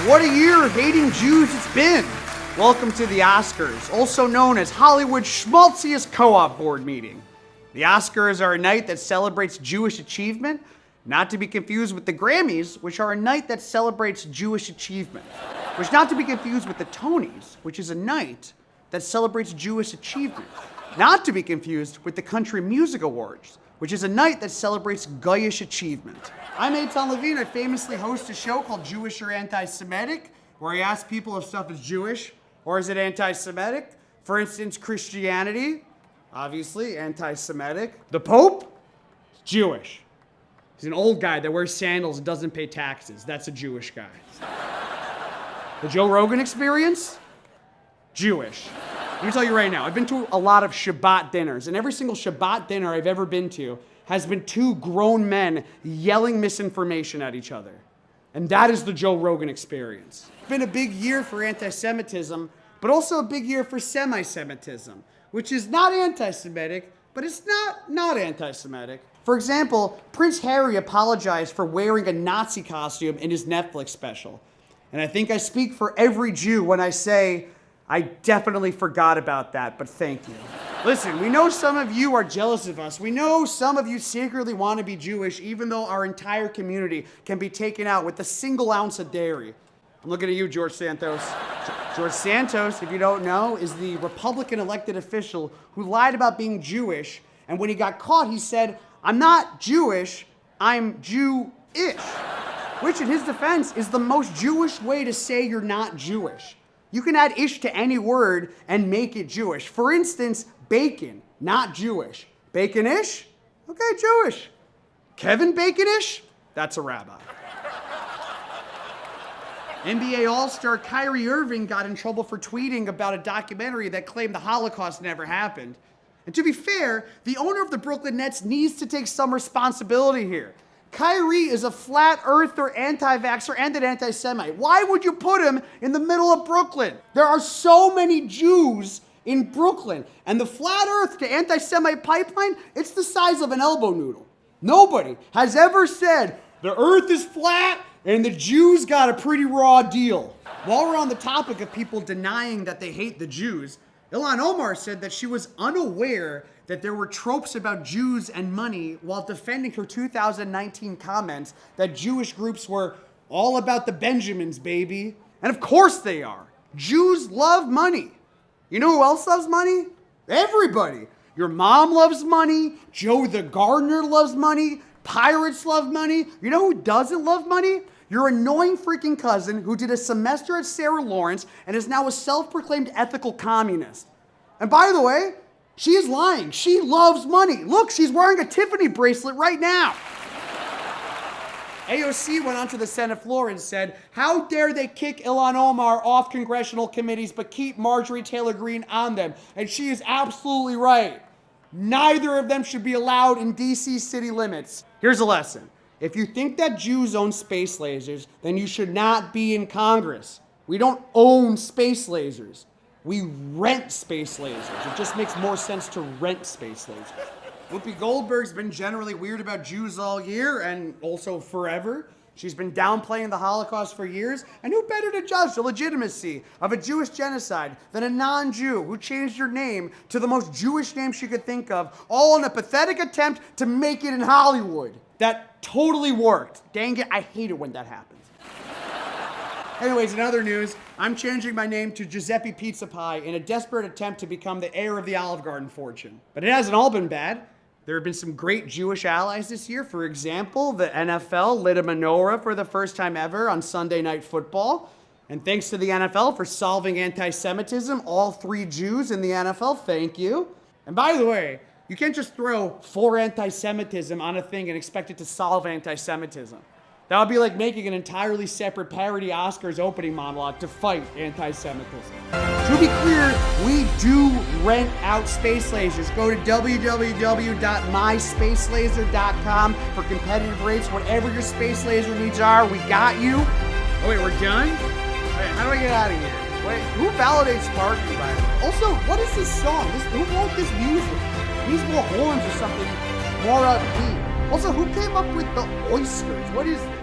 What a year hating Jews it's been. Welcome to the Oscars, also known as Hollywood's schmaltziest co-op board meeting. The Oscars are a night that celebrates Jewish achievement, not to be confused with the Grammys, which are a night that celebrates Jewish achievement. Which not to be confused with the Tonys, which is a night that celebrates Jewish achievement. Not to be confused with the Country Music Awards, which is a night that celebrates Goyish achievement. I'm Eitan Levine. I famously host a show called Jewish or Anti-Semitic, where I ask people if stuff is Jewish or is it anti-Semitic. For instance, Christianity, obviously anti-Semitic. The Pope, Jewish. He's an old guy that wears sandals and doesn't pay taxes. That's a Jewish guy. The Joe Rogan Experience, Jewish. Let me tell you right now, I've been to a lot of Shabbat dinners, and every single Shabbat dinner I've ever been to has been two grown men yelling misinformation at each other. And that is the Joe Rogan Experience. It's been a big year for anti-Semitism, but also a big year for semi-Semitism, which is not anti-Semitic, but it's not anti-Semitic. For example, Prince Harry apologized for wearing a Nazi costume in his Netflix special. And I think I speak for every Jew when I say, I definitely forgot about that, but thank you. Listen, we know some of you are jealous of us. We know some of you secretly want to be Jewish, even though our entire community can be taken out with a single ounce of dairy. I'm looking at you, George Santos. George Santos, if you don't know, is the Republican elected official who lied about being Jewish, and when he got caught, he said, I'm not Jewish, I'm Jew-ish. Which, in his defense, is the most Jewish way to say you're not Jewish. You can add ish to any word and make it Jewish. For instance, bacon, not Jewish. Bacon-ish? Okay, Jewish. Kevin Bacon-ish? That's a rabbi. NBA All-Star Kyrie Irving got in trouble for tweeting about a documentary that claimed the Holocaust never happened. And to be fair, the owner of the Brooklyn Nets needs to take some responsibility here. Kyrie is a flat earther, anti-vaxxer, and an anti-Semite. Why would you put him in the middle of Brooklyn? There are so many Jews in Brooklyn, and the flat earth to anti-Semite pipeline, it's the size of an elbow noodle. Nobody has ever said the earth is flat and the Jews got a pretty raw deal. While we're on the topic of people denying that they hate the Jews, Ilhan Omar said that she was unaware that there were tropes about Jews and money while defending her 2019 comments that Jewish groups were all about the Benjamins, baby. And of course they are. Jews love money. You know who else loves money? Everybody. Your mom loves money. Joe the gardener loves money. Pirates love money. You know who doesn't love money? Your annoying freaking cousin who did a semester at Sarah Lawrence and is now a self-proclaimed ethical communist. And by the way, she is lying. She loves money. Look, she's wearing a Tiffany bracelet right now. AOC went onto the Senate floor and said, how dare they kick Ilhan Omar off congressional committees but keep Marjorie Taylor Greene on them? And she is absolutely right. Neither of them should be allowed in DC city limits. Here's a lesson. If you think that Jews own space lasers, then you should not be in Congress. We don't own space lasers. We rent space lasers. It just makes more sense to rent space lasers. Whoopi Goldberg's been generally weird about Jews all year and also forever. She's been downplaying the Holocaust for years, and who better to judge the legitimacy of a Jewish genocide than a non-Jew who changed her name to the most Jewish name she could think of, all in a pathetic attempt to make it in Hollywood. That totally worked. Dang it, I hate it when that happens. Anyways, in other news, I'm changing my name to Giuseppe Pizza Pie in a desperate attempt to become the heir of the Olive Garden fortune. But it hasn't all been bad. There have been some great Jewish allies this year. For example, the NFL lit a menorah for the first time ever on Sunday Night Football. And thanks to the NFL for solving anti-Semitism, all 3 Jews in the NFL, thank you. And by the way, you can't just throw for anti-Semitism on a thing and expect it to solve anti-Semitism. That would be like making an entirely separate parody Oscars opening monologue to fight anti-Semitism. To be clear, we do rent out space lasers. Go to www.myspacelaser.com for competitive rates. Whatever your space laser needs are, we got you. Oh wait, we're done? Wait, how do I get out of here? Wait, who validates parking, by the way? Also, what is this song? Who wrote this music? It needs more horns or something more upbeat. Also, who came up with the OYscars? What is this?